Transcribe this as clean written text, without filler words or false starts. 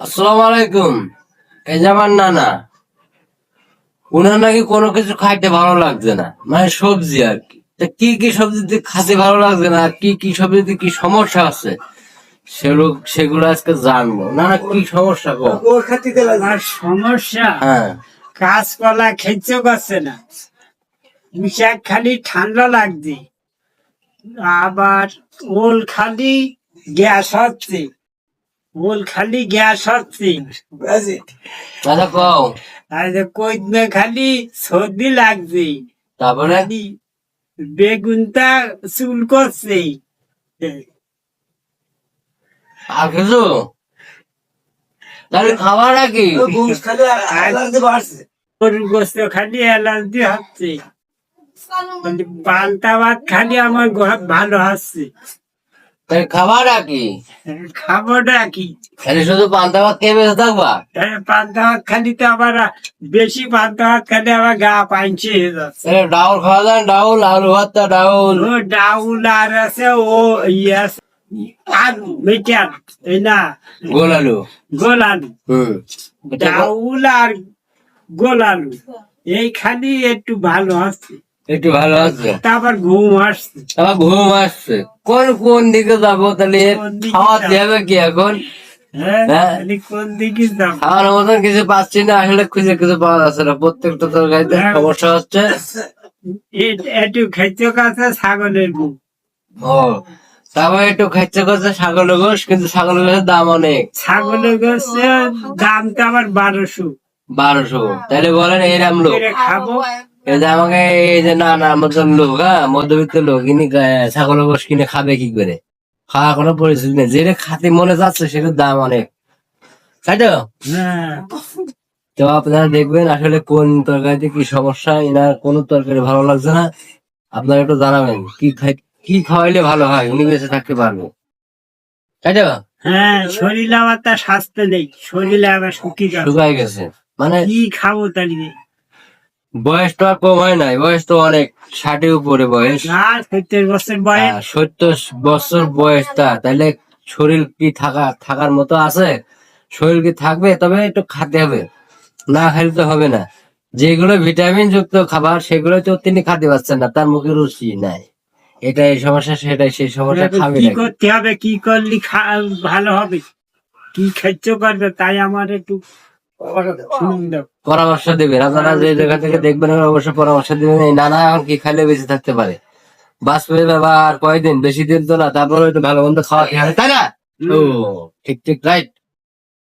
আসসালামু আলাইকুম। এই যে আমার নানা, উনার নাকি কোনো কিছু খাইতে ভালো লাগছে না, মানে সবজি আর কি। তা কি কি সবজি দিয়ে খাতে ভালো লাগছে না, আর কি কি সবজিতে কি সমস্যা আছে সেগুলো আজকে জানবো। নানা কি সমস্যা গো? আমার সমস্যা হ্যাঁ, কাঁচকলা খেতে পারছে না, মিশাক খালি ঠান্ডা লাগছে, আবার ওল খালি গ্যাস হচ্ছে, ওল খালি গ্যাস হচ্ছে, দাদা কও। আর যে কইদমে খালি সর্দি লাগছে, তারপরে খালি বেগুনটা চুল করছে। আর কিছু? তাহলে খাবার কি? গরুর গোস্ত খালি অ্যালার্জি হচ্ছে, পান্তা ভাত খালি আমার ভালো হচ্ছে। তাহলে খাবার কি? খাবোটা কি? তাহলে শুধু পান্তা ভাত খেয়ে বেঁচে থাকবা? পান্তা ভাত খালি তো আবার বেশি পান্তা ভাত খালি আবার গা পাইছে হয়ে যাচ্ছে। তাহলে ডাউল খাওয়া যায়, ডাউল, আলু ভর্তা ডাউল। ও ডাউল আর আছে, ও ইয়াস আলু মিটার, এই না গোল আলু। গোল আলু, হুম। ডাউল আর গোল আলু, এই খালি একটু ভালো আছে, একটু ভালো আছে। তারপর ঘুম আসছে। আবার ঘুম আসছে। কোন কোন দিকে যাবো তাহলে? কোন দিকে খাওয়াতে যাবো? হবে কি এখন? হ্যাঁ, হ্যাঁ। খালি কোন দিকে যাব? খাওয়ার মতন কিছু পাচ্ছি না, আসলে খুঁজে কিছু পাওয়া যাচ্ছে না। প্রত্যেকটা তরকারিতে হ্যাঁ। সমস্যা হচ্ছে। একটু খেতে কাছে ছাগলের গু, ও, তারপর একটু খাইতে করছে ছাগলের গোশ, কিন্তু ছাগলের গোশের দাম অনেক। ছাগলের গোস্তের দামটা আবার 1200 1200। তাহলে বলেন এরাম লোক, করে খাবো। এই যে আমাকে, এই যে না মতন লোক, হ্যাঁ মধ্যবিত্ত লোক, ইনি ছাগলের গোশ কিনে খাবে কি করে? খাওয়ার কোনো পরিস্থিতি নেই। যেটা খাতে মনে যাচ্ছে সেটার দাম অনেক, তাই তো? হ্যাঁ, তো আপনারা দেখবেন আসলে কোন তরকারিতে কি সমস্যা। এনার কোন তরকারি ভালো লাগছে না, আপনারা একটু জানাবেন কি খাওয়াইলে ভালো হয়, উনি বেঁচে থাকতে পারবে, তাই তো? হ্যাঁ, শরীরে আবার তার স্বাস্থ্য নেই, শরীরে আবার শুকিয়ে যাচ্ছে। শুকাই গেছে, মানে কি খাবো তাহলে? বয়স তো আর কম হয় নাই, বয়স তো অনেক, 60-এর উপরে বয়স। আর 70 বছর বয়স। 70 বছর বয়সটা, তাহলে শরীর কি থাকার মতো আছে? শরীর কি থাকবে? তবে একটু খেতে হবে, না খেলে তো হবে না। যেগুলো ভিটামিন যুক্ত খাবার সেগুলো তো তিনি খেতে পারছেন না, তার মুখে রুচি নাই। এটা এই সমস্যা, সেটাই সেই সমস্যা, এখন খাবে কি নাকি? করতে হবে, কি করলে ভালো হবে, কি খাইতে করবে, তাই আমার একটু শুনুন দাও। পরামর্শ দিবেন আপনারা, যে জায়গা থেকে দেখবেন অবশ্যই পরামর্শ দিবেন। এই নানা এখন কি খাইলে বেঁচে থাকতে পারে? বাঁচবে বাবা আর কয়দিন, বেশি দিন তো না, তারপরে একটু ভালো মন্দ খাওয়া খেয়ে হবে, তাই না? ও, ঠিক ঠিক, রাইট।